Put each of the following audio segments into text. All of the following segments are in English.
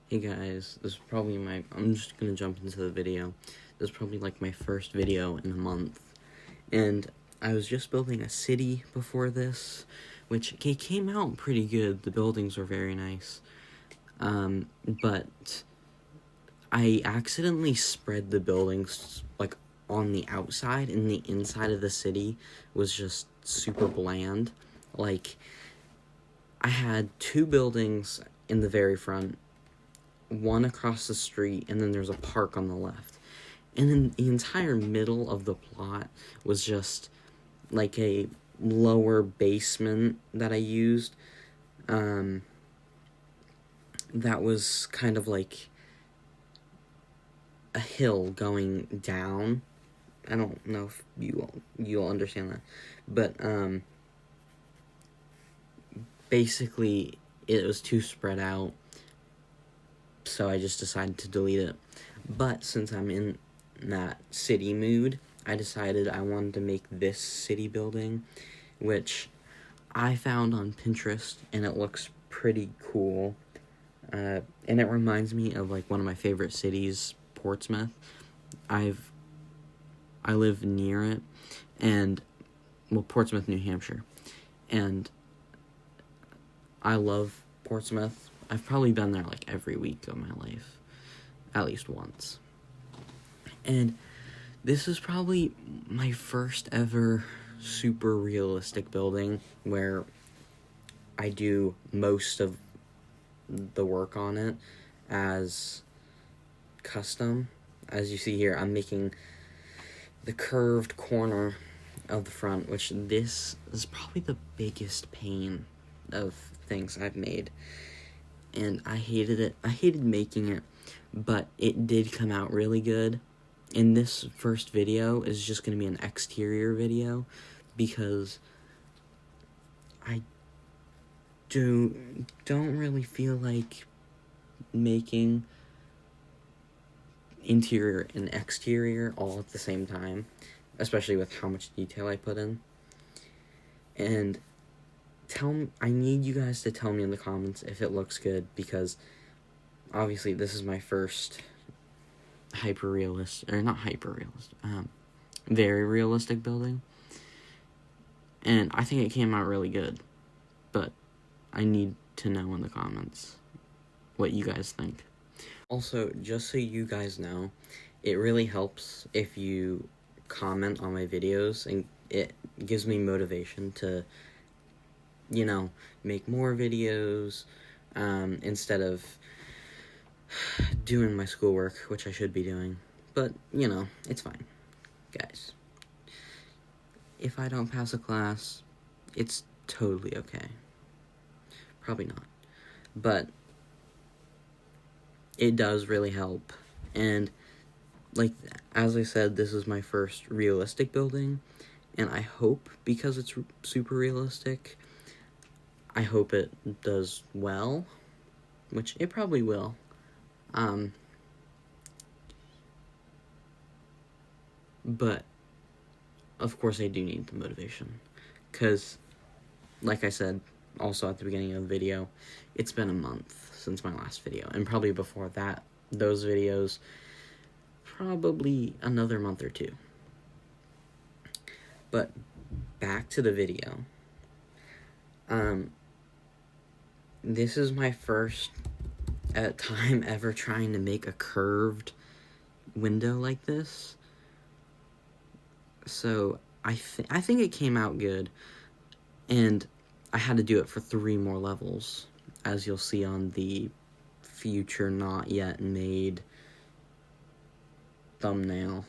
Hey guys, this is probably I'm just gonna jump into the video. This is probably like my first video in a month. And I was just building a city before this, which it came out pretty good. The buildings were very nice. But I accidentally spread the buildings like on the outside, and the inside of the city was just super bland. Like, I had two buildings in the very front, one across the street, and then there's a park on the left. And then the entire middle of the plot was just like a lower basement that I used. That was kind of like a hill going down. I don't know if you'll understand that, but basically it was too spread out, so I just decided to delete it. But since I'm in that city mood, I decided I wanted to make this city building, which I found on Pinterest, and it looks pretty cool. And it reminds me of like one of my favorite cities, Portsmouth. I live near it, and Portsmouth, New Hampshire, and I love Portsmouth. I've probably been there like every week of my life, at least once. And this is probably my first ever super realistic building where I do most of the work on it as custom. As you see here, I'm making the curved corner of the front, which this is probably the biggest pain of things I've made. And I hated it. I hated making it, but it did come out really good. And this first video is just going to be an exterior video because I don't really feel like making interior and exterior all at the same time, especially with how much detail I put in. And I need you guys to tell me in the comments if it looks good, because obviously this is my first very realistic building, and I think it came out really good, but I need to know in the comments what you guys think. Also, just so you guys know, it really helps if you comment on my videos, and it gives me motivation to, make more videos, instead of doing my schoolwork, which I should be doing. But, it's fine, guys. If I don't pass a class, it's totally okay. Probably not. But it does really help. And, as I said, this is my first realistic building, and I hope, because it's super realistic, I hope it does well, which it probably will. But, of course, I do need the motivation, because, like I said, also at the beginning of the video, it's been a month since my last video, and probably before that, those videos, probably another month or two. But, back to the video. This is my first time ever trying to make a curved window like this. So I think it came out good, and I had to do it for 3 more levels, as you'll see on the future not yet made thumbnail.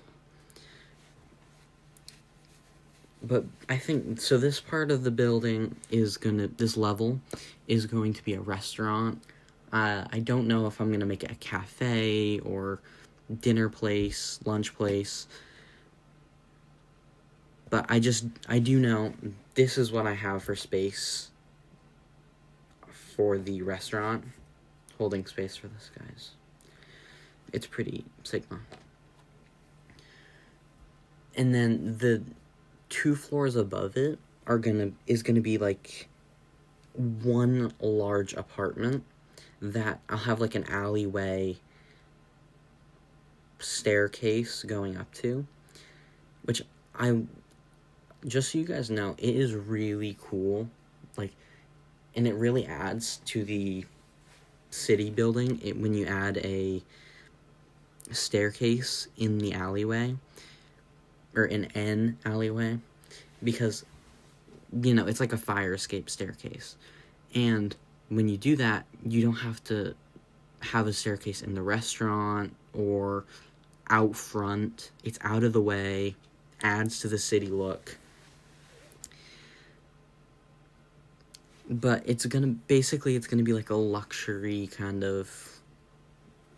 But I think, so this part of the building this level is going to be a restaurant. I don't know if I'm going to make it a cafe or dinner place, lunch place. But I do know this is what I have for space for the restaurant. Holding space for this, guys. It's pretty Sigma. And then the 2 floors above it is gonna be like one large apartment that I'll have like an alleyway staircase going up to, which just so you guys know, it is really cool, like, and it really adds to the city building when you add a staircase in the alleyway, or in an alleyway, because, it's like a fire escape staircase, and when you do that, you don't have to have a staircase in the restaurant or out front. It's out of the way, adds to the city look. But it's gonna be like a luxury kind of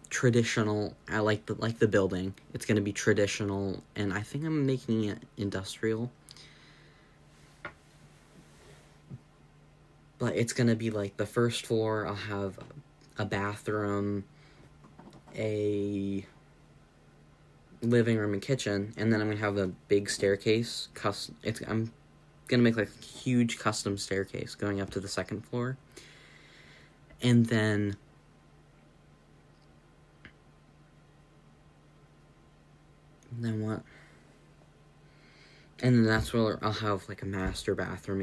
traditional. I like the building. It's gonna be traditional, and I think I'm making it industrial. But it's gonna be like the first floor, I'll have a bathroom, a living room and kitchen, and then I'm gonna have a big staircase. I'm gonna make like a huge custom staircase going up to the second floor, and then what? And then that's where I'll have like a master bathroom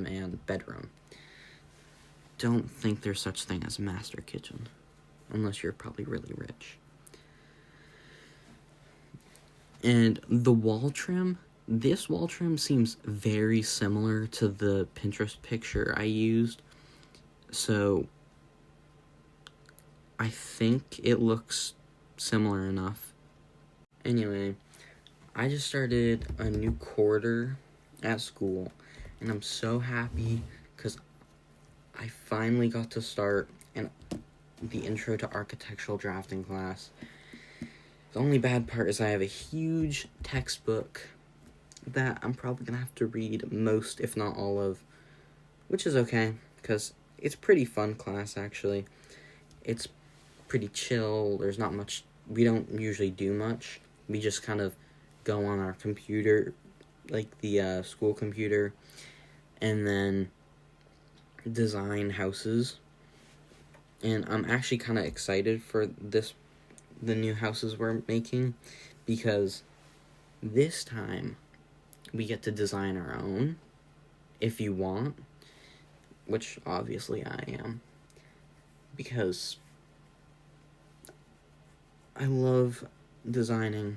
and bedroom. Don't think there's such thing as a master kitchen, unless you're probably really rich. And the wall trim, this wall trim seems very similar to the Pinterest picture I used, so I think it looks similar enough. Anyway, I just started a new quarter at school, and I'm so happy because I finally got to start the Intro to Architectural Drafting class. The only bad part is I have a huge textbook that I'm probably going to have to read most, if not all of, which is okay, because it's pretty fun class, actually. It's pretty chill. There's not much. We don't usually do much. We just kind of go on our computer, like the school computer, and then design houses. And I'm actually kind of excited for the new houses we're making, because this time we get to design our own, if you want, which obviously I am, because I love designing,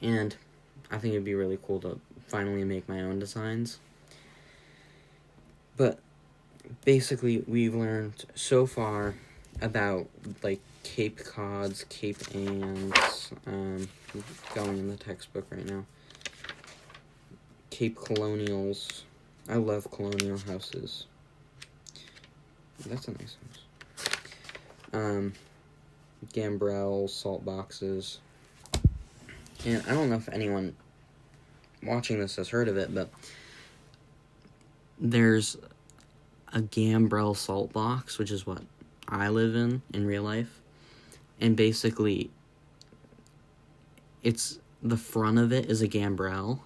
and I think it'd be really cool to finally make my own designs. But basically, we've learned so far about, like, Cape Cods, Cape Anns, going in the textbook right now, Cape Colonials. I love colonial houses. That's a nice house. Gambrel, salt boxes. And I don't know if anyone watching this has heard of it, but there's a Gambrel salt box, which is what I live in real life. And basically, it's the front of it is a gambrel,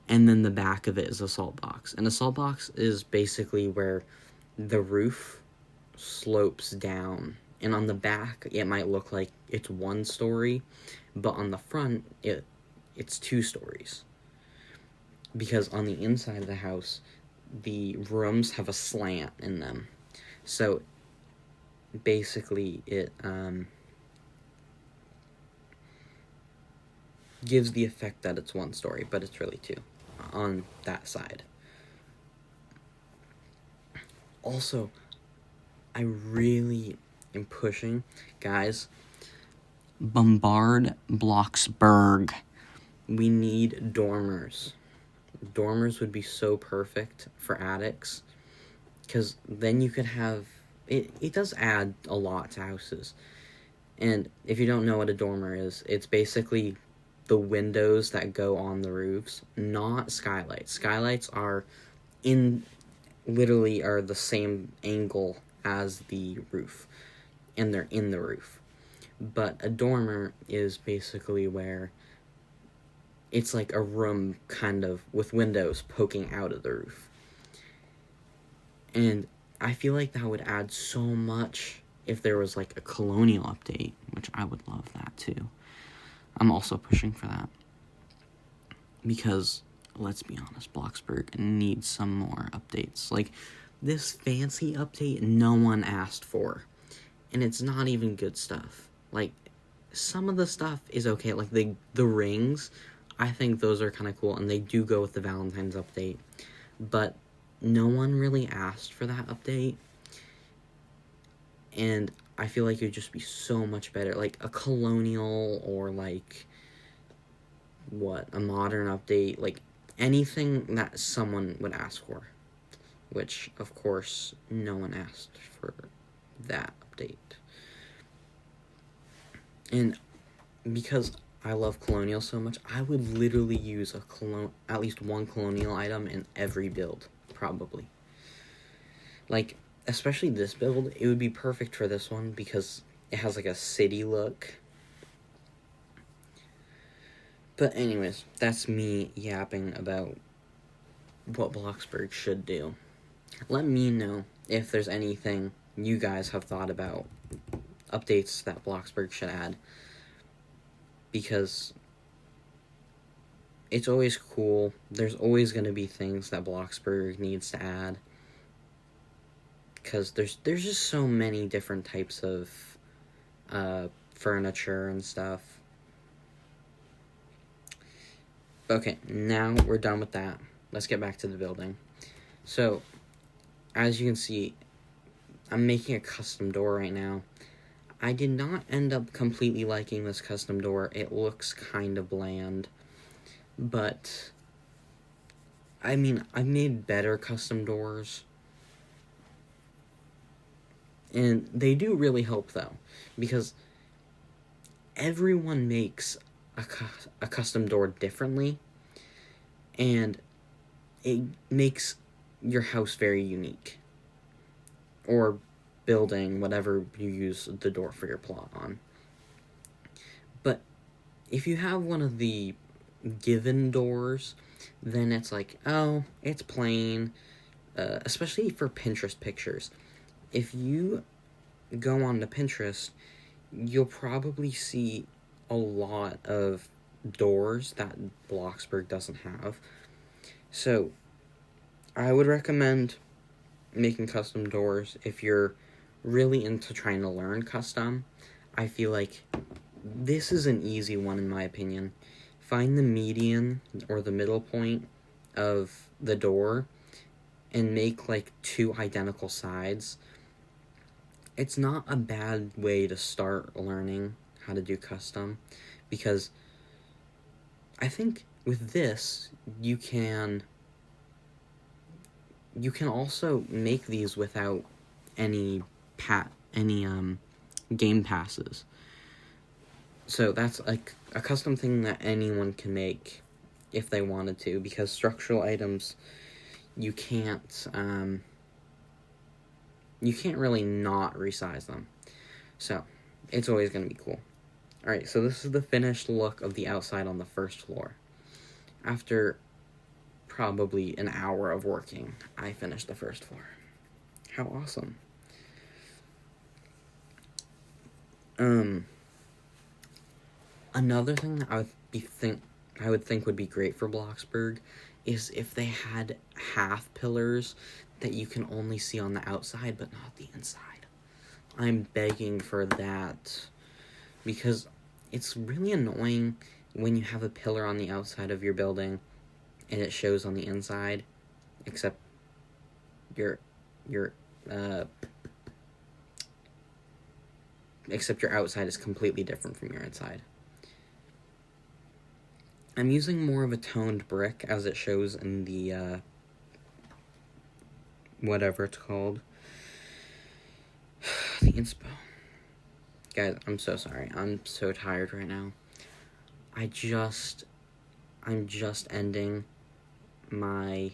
and then the back of it is a salt box. And a salt box is basically where the roof slopes down. And on the back, it might look like it's one story, but on the front, it's 2 stories. Because on the inside of the house, the rooms have a slant in them. So basically, it gives the effect that it's 1 story, but it's really 2 on that side. Also, I really am pushing, guys, Bloxburg. We need dormers. Dormers would be so perfect for attics, because then you could have, it does add a lot to houses. And if you don't know what a dormer is, it's basically the windows that go on the roofs, not skylights. Skylights literally are the same angle as the roof, and they're in the roof. But a dormer is basically where it's like a room kind of with windows poking out of the roof. And I feel like that would add so much if there was like a colonial update, which I would love that too. I'm also pushing for that. Because, let's be honest, Bloxburg needs some more updates. Like, this fancy update no one asked for. And it's not even good stuff. Like, some of the stuff is okay. Like, the rings, I think those are kind of cool. And they do go with the Valentine's update. But no one really asked for that update. And I feel like it would just be so much better. Like, a colonial or, like, a modern update. Like, anything that someone would ask for. Which, of course, no one asked for that update. And because I love colonial so much, I would literally use at least one colonial item in every build, probably. Like, especially this build, it would be perfect for this one because it has like a city look. But anyways, that's me yapping about what Bloxburg should do. Let me know if there's anything you guys have thought about updates that Bloxburg should add. Because it's always cool. There's always going to be things that Bloxburg needs to add. Because there's just so many different types of furniture and stuff. Okay, now we're done with that. Let's get back to the building. So, as you can see, I'm making a custom door right now. I did not end up completely liking this custom door. It looks kind of bland. But, I mean, I've made better custom doors. And they do really help, though. Because everyone makes a custom door differently. And it makes your house very unique. Or building, whatever you use the door for your plot on. But if you have one of the given doors, then it's like, oh, it's plain. Especially for Pinterest pictures. If you go on to Pinterest, you'll probably see a lot of doors that Bloxburg doesn't have. So, I would recommend making custom doors if you're really into trying to learn custom. I feel like this is an easy one in my opinion. Find the median or the middle point of the door and make like 2 identical sides. It's not a bad way to start learning how to do custom, because I think with this you can also make these without any game passes. So that's like a custom thing that anyone can make if they wanted to, because structural items you can't really not resize them. So it's always going to be cool. Alright, so this is the finished look of the outside on the first floor. After probably an hour of working, I finished the first floor. How awesome. Another thing that I would think would be great for Bloxburg is if they had half pillars that you can only see on the outside but not the inside. I'm begging for that, because it's really annoying when you have a pillar on the outside of your building and it shows on the inside, except your outside is completely different from your inside. I'm using more of a toned brick as it shows in the whatever it's called. The inspo. Guys, I'm so sorry. I'm so tired right now. I'm just ending my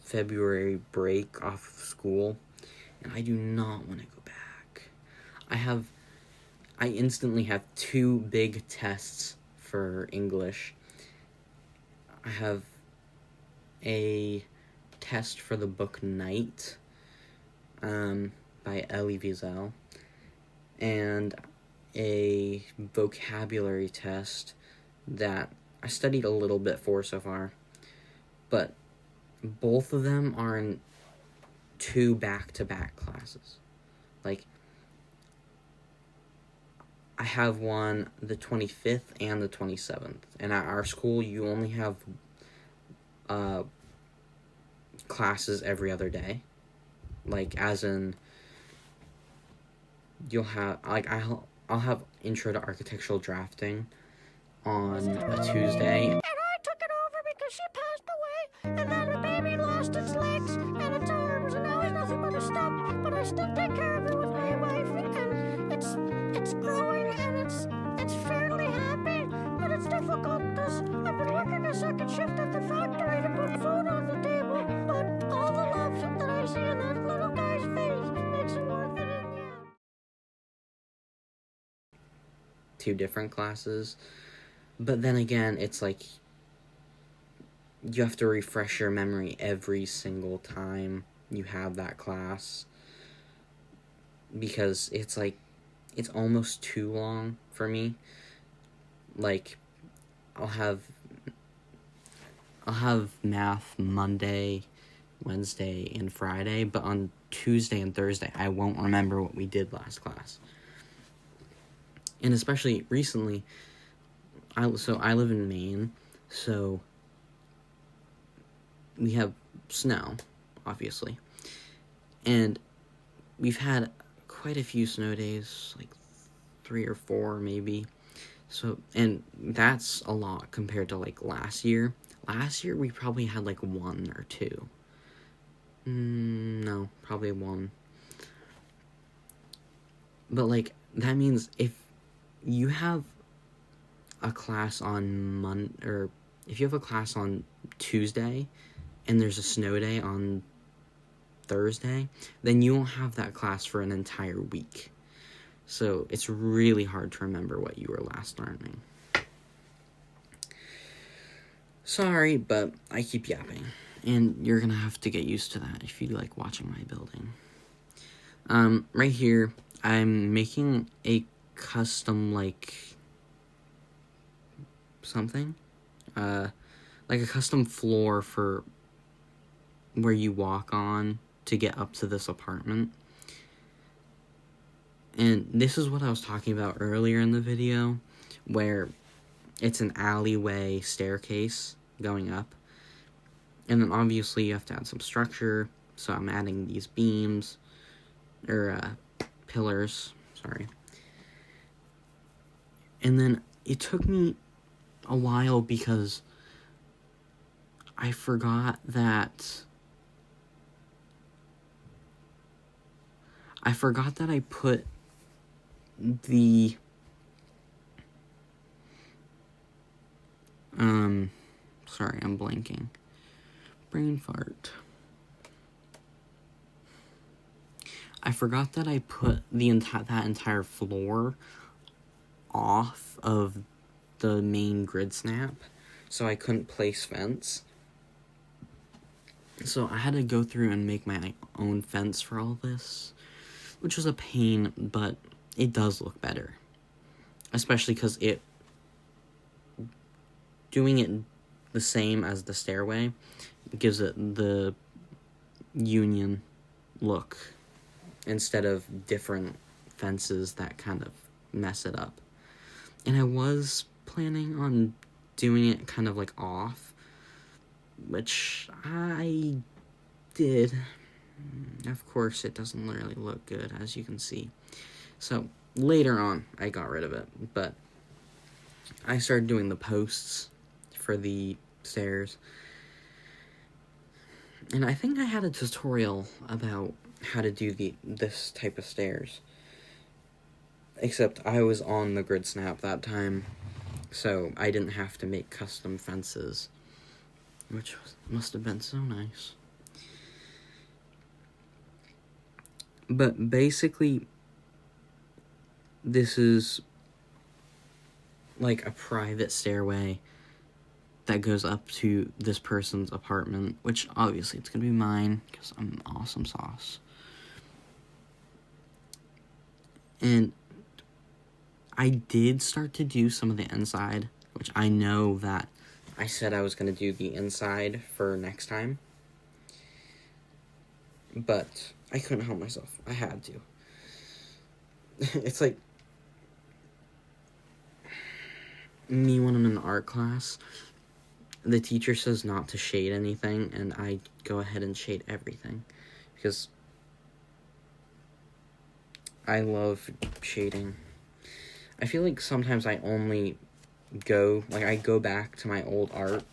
February break off of school, and I do not want to go back. I instantly have 2 big tests for English. I have a test for the book Night by Elie Wiesel, and a vocabulary test that I studied a little bit for so far, but both of them are in 2 back-to-back classes. Like, I have one the 25th and the 27th, and at our school you only have classes every other day. Like, as in, you'll have, like, I'll have intro to architectural drafting on a Tuesday. And I took it over because she passed away, and then the baby lost its legs and its arms, and now he's nothing but a stump. But I still take care of it with my wife, and it's growing, and it's fairly happy. But it's difficult because I've been working a second shift at the factory to put food on the table. But all the love that I see in that little guy's face makes it worth it. And yeah. 2 different classes. But then again, it's like, you have to refresh your memory every single time you have that class, because it's like, it's almost too long for me. Like, I'll have math Monday, Wednesday, and Friday, but on Tuesday and Thursday, I won't remember what we did last class. And especially recently, I live in Maine, so we have snow, obviously. And we've had quite a few snow days, like 3 or 4 maybe. So, and that's a lot compared to like last year. Last year we probably had like 1 or 2. No, probably 1. But like, that means if you have a class on if you have a class on Tuesday and there's a snow day on Thursday, then you won't have that class for an entire week. So it's really hard to remember what you were last learning. Sorry, but I keep yapping, and you're gonna have to get used to that if you like watching my building. Right here, I'm making a custom, like, something, like a custom floor for where you walk on to get up to this apartment. And this is what I was talking about earlier in the video, where it's an alleyway staircase going up. And then obviously you have to add some structure, so I'm adding these beams, or pillars, sorry. And then it took me a while because I forgot that I put the sorry, I'm blanking. Brain fart. I forgot that I put that entire floor off of the main grid snap, so I couldn't place fence. So I had to go through and make my own fence for all this, which was a pain, but it does look better. Especially because doing it the same as the stairway gives it the union look instead of different fences that kind of mess it up. And I was planning on doing it kind of like off, which I did. Of course, it doesn't really look good, as you can see. So later on, I got rid of it, but I started doing the posts for the stairs. And I think I had a tutorial about how to do this type of stairs. Except I was on the grid snap that time, so I didn't have to make custom fences, which must have been so nice. But basically, this is like a private stairway that goes up to this person's apartment, which obviously it's gonna be mine because I'm awesome sauce. And I did start to do some of the inside, which I know that I said I was gonna do the inside for next time, but I couldn't help myself. I had to. It's like me when I'm in art class, the teacher says not to shade anything, and I go ahead and shade everything because I love shading. I feel like sometimes I only I go back to my old art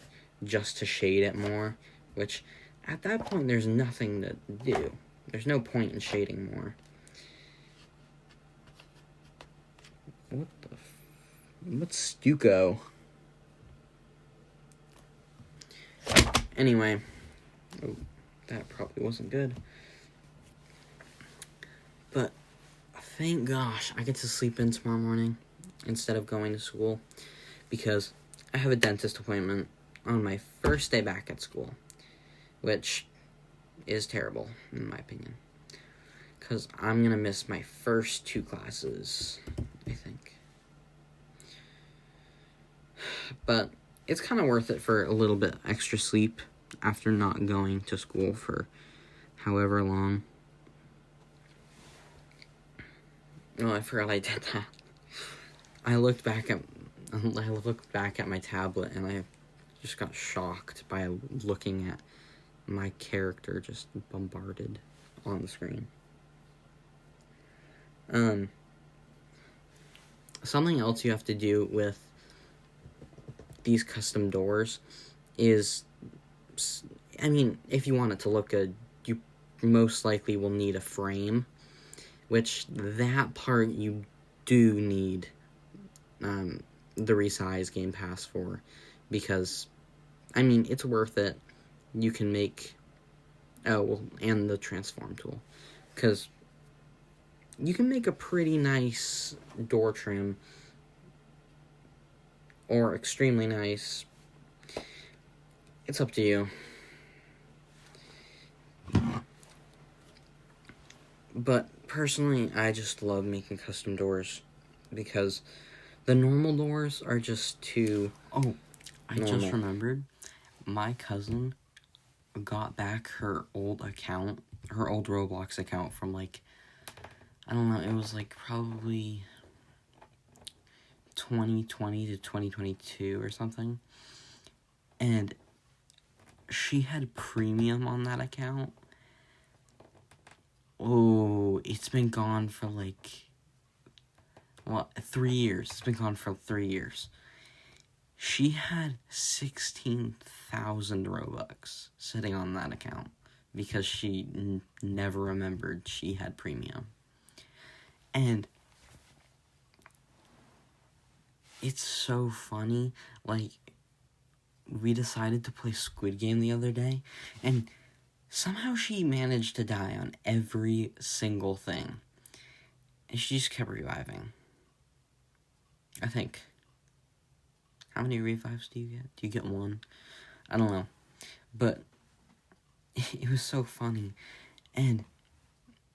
just to shade it more, which at that point there's nothing to do. There's no point in shading more. What's stucco? Anyway, that probably wasn't good. But thank gosh I get to sleep in tomorrow morning instead of going to school, because I have a dentist appointment on my first day back at school, which is terrible in my opinion, because I'm gonna miss my first 2 classes, I think. But it's kind of worth it for a little bit extra sleep after not going to school for however long. Oh, I forgot I did that. I looked back at my tablet and I just got shocked by looking at my character just bombarded on the screen. Something else you have to do with these custom doors is, I mean, if you want it to look good, you most likely will need a frame, which that part you do need the resize Game Pass for, because, I mean, it's worth it. You can make, and the transform tool, because you can make a pretty nice door trim, or extremely nice. It's up to you. But personally, I just love making custom doors, because the normal doors are just too normal. Just remembered, my cousin got back her old Roblox account from, like, I don't know, it was like probably 2020 to 2022 or something, and she had premium on that account. Oh, it's been gone for 3 years. It's been gone for 3 years. She had 16,000 Robux sitting on that account because she never remembered she had premium. And it's so funny, we decided to play Squid Game the other day, and somehow she managed to die on every single thing. And she just kept reviving. I think. How many revives do you get? Do you get 1? I don't know. But it was so funny. And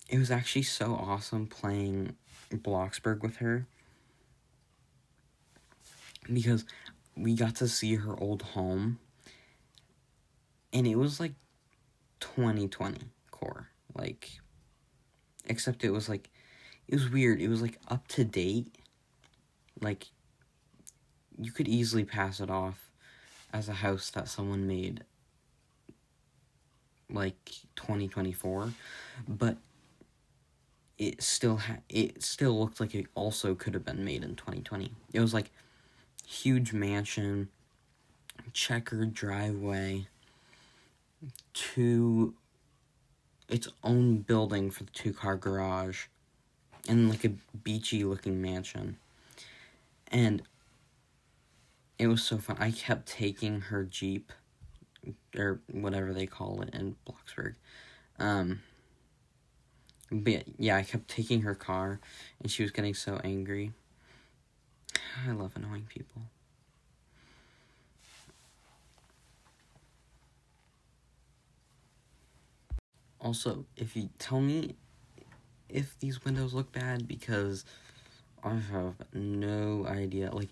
it was actually so awesome playing Bloxburg with her, because we got to see her old home, and it was 2020 core, except it was it was weird. It was up to date. You could easily pass it off as a house that someone made 2024, but it still looked like it also could have been made in 2020. It was huge mansion, checkered driveway, its own building for the 2-car garage, and a beachy looking mansion. And it was so fun. I kept taking her Jeep, or whatever they call it in Bloxburg. But yeah, I kept taking her car, and she was getting so angry. I love annoying people. Also, if you tell me if these windows look bad, because I have no idea. Like,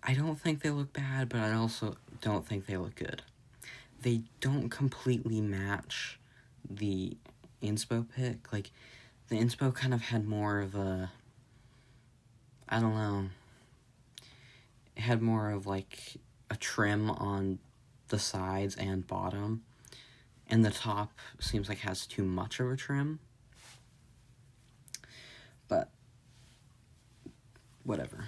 I don't think they look bad, but I also don't think they look good. They don't completely match the inspo pic. Like, the inspo kind of had more of a, I don't know, it had more of like a trim on the sides and bottom, and the top seems like has too much of a trim. But whatever.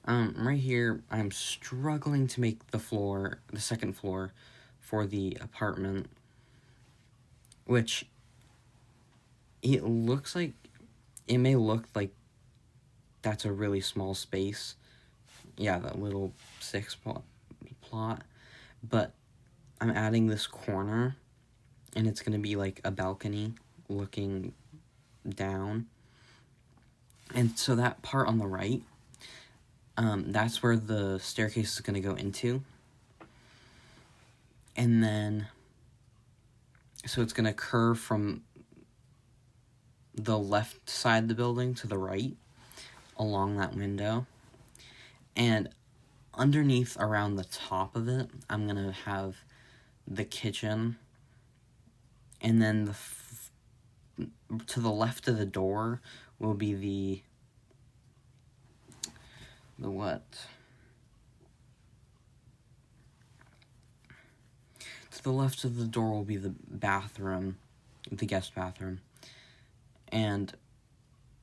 Right here, I'm struggling to make the second floor for the apartment, which it may look like that's a really small space. Yeah, that little 6 plot. But I'm adding this corner, and it's going to be like a balcony looking down. And so that part on the right, that's where the staircase is going to go into. And then, so it's going to curve from the left side of the building to the right along that window. And underneath, around the top of it, I'm going to have the kitchen. And then to the left of the door will be the what? To the left of the door will be the bathroom, the guest bathroom. And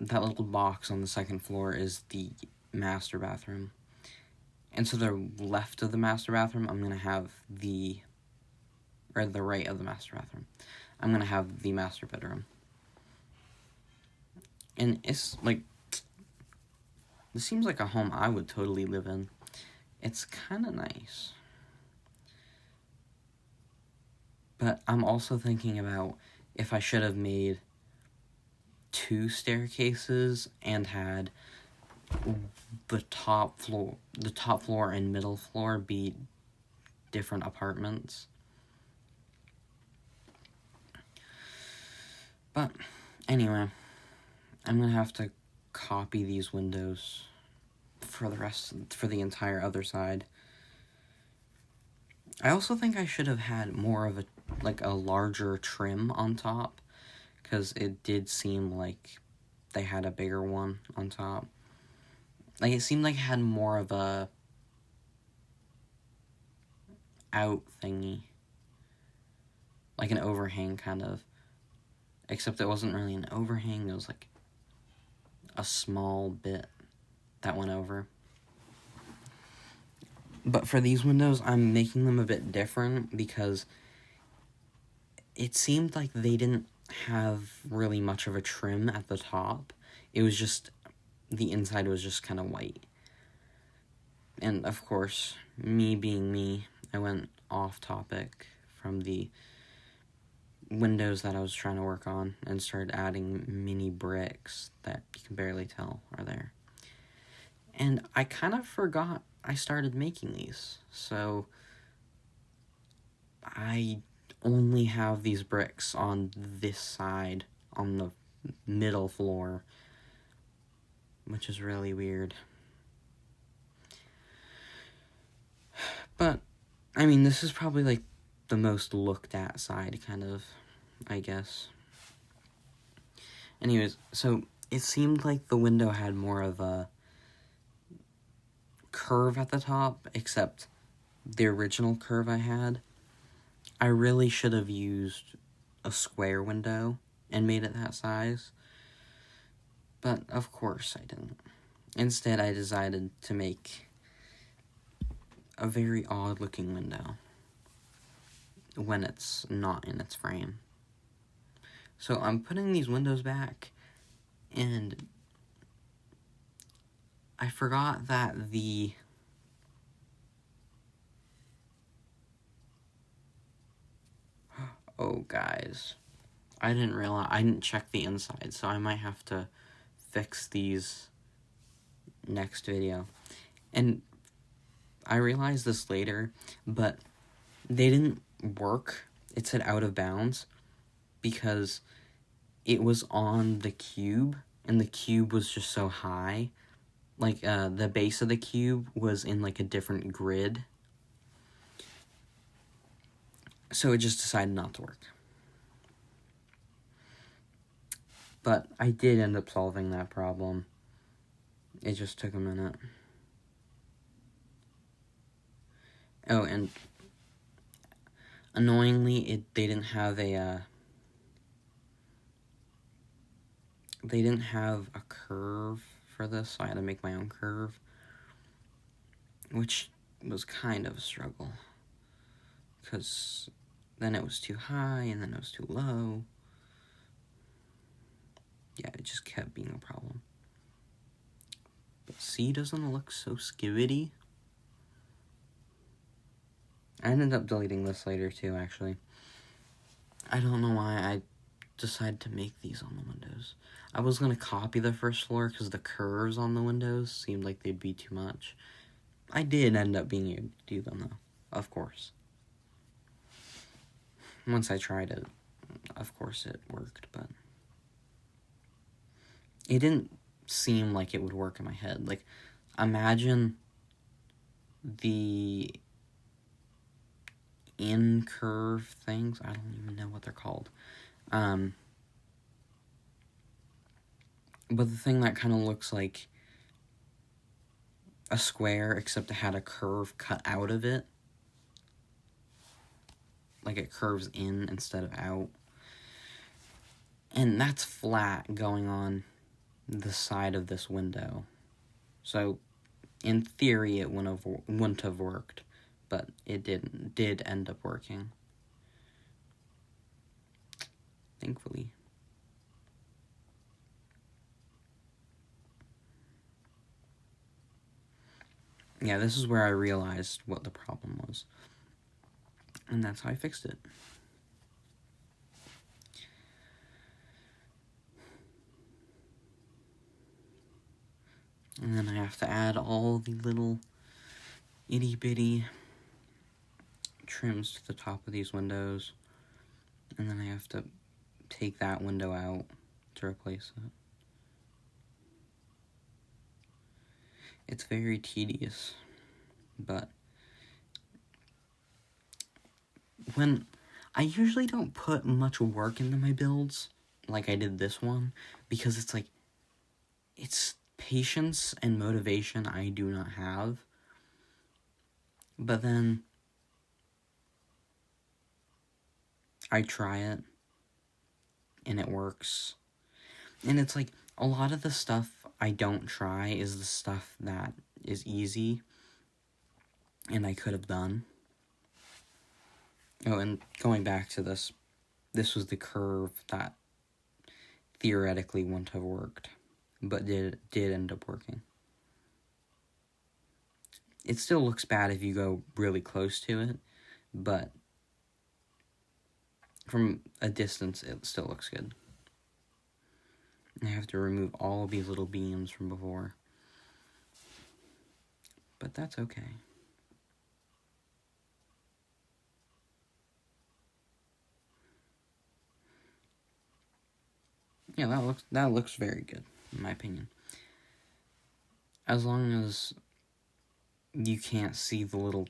that little box on the second floor is the master bathroom. And to the left of the master bathroom, I'm going to have the right of the master bathroom, I'm going to have the master bedroom. And it's like, this seems like a home I would totally live in. It's kind of nice. But I'm also thinking about if I should have made 2 staircases and had the top floor and middle floor be different apartments. But anyway, I'm gonna have to copy these windows for the entire other side. I also think I should have had more of a larger trim on top, because it did seem like they had a bigger one on top. Like, it seemed like it had more of a out thingy, like an overhang kind of, except it wasn't really an overhang, it was like a small bit that went over. But for these windows, I'm making them a bit different because it seemed like they didn't have really much of a trim at the top. It was just, the inside was just kind of white. And of course, me being me, I went off topic from the windows that I was trying to work on and started adding mini bricks that you can barely tell are there. And I kind of forgot I started making these, so I only have these bricks on this side, on the middle floor, which is really weird. But, I mean, this is probably like the most looked at side, kind of, I guess. Anyways, so it seemed like the window had more of a curve at the top, except the original curve I had, I really should have used a square window and made it that size. But of course I didn't. Instead, I decided to make a very odd looking window when it's not in its frame. So I'm putting these windows back, and I forgot that oh, guys, I didn't check the inside, so I might have to fix these next video. And I realized this later, but they didn't work. It said out of bounds, because it was on the cube, and the cube was just so high. Like, the base of the cube was in, like, a different grid. So it just decided not to work. But I did end up solving that problem. It just took a minute. Oh, and annoyingly, they didn't have a curve for this, so I had to make my own curve, which was kind of a struggle, because then it was too high, and then it was too low. Yeah, it just kept being a problem. But C doesn't it look so skivvity? I ended up deleting this later too, actually. I don't know why I decided to make these on the windows. I was going to copy the first floor because the curves on the windows seemed like they'd be too much. I did end up being able to do them, though, of course. Once I tried it, of course it worked, but it didn't seem like it would work in my head. Like, imagine the in-curve things. I don't even know what they're called. But the thing that kind of looks like a square, except it had a curve cut out of it. Like, it curves in instead of out. And that's flat going on the side of this window. So, in theory, it wouldn't have worked. But it did end up working. Thankfully. Yeah, this is where I realized what the problem was. And that's how I fixed it. And then I have to add all the little itty-bitty trims to the top of these windows. And then I have to take that window out to replace it. It's very tedious, but when I usually don't put much work into my builds, like I did this one, because it's like, it's patience and motivation I do not have. But then I try it, and it works. And it's like, a lot of the stuff I don't try is the stuff that is easy, and I could have done. Oh, and going back to this was the curve that theoretically wouldn't have worked, but did end up working. It still looks bad if you go really close to it, but from a distance, it still looks good. I have to remove all of these little beams from before. But that's okay. Yeah, that looks very good, in my opinion. As long as you can't see the little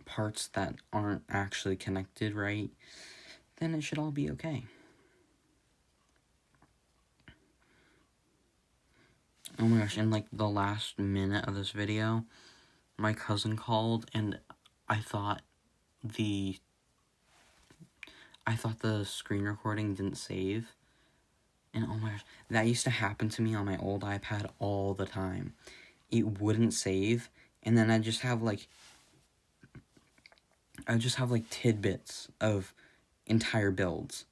parts that aren't actually connected right, then it should all be okay. Oh my gosh, in like the last minute of this video, my cousin called, and I thought the screen recording didn't save. And oh my gosh, that used to happen to me on my old iPad all the time. It wouldn't save, and then I'd just have like tidbits of entire builds.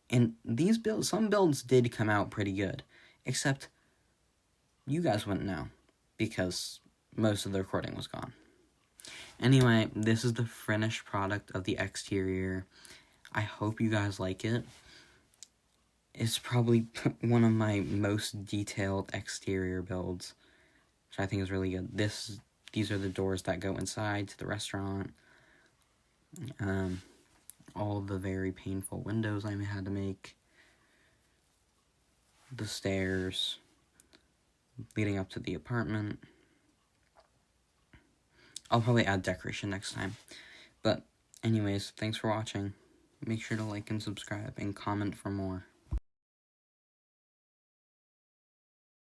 And these builds, some builds did come out pretty good, except you guys wouldn't know, because most of the recording was gone. Anyway, this is the finished product of the exterior. I hope you guys like it. It's probably one of my most detailed exterior builds, which I think is really good. These are the doors that go inside to the restaurant. all the very painful windows I had to make, the stairs leading up to the apartment. I'll probably add decoration next time. But anyways, thanks for watching. Make sure to like and subscribe and comment for more.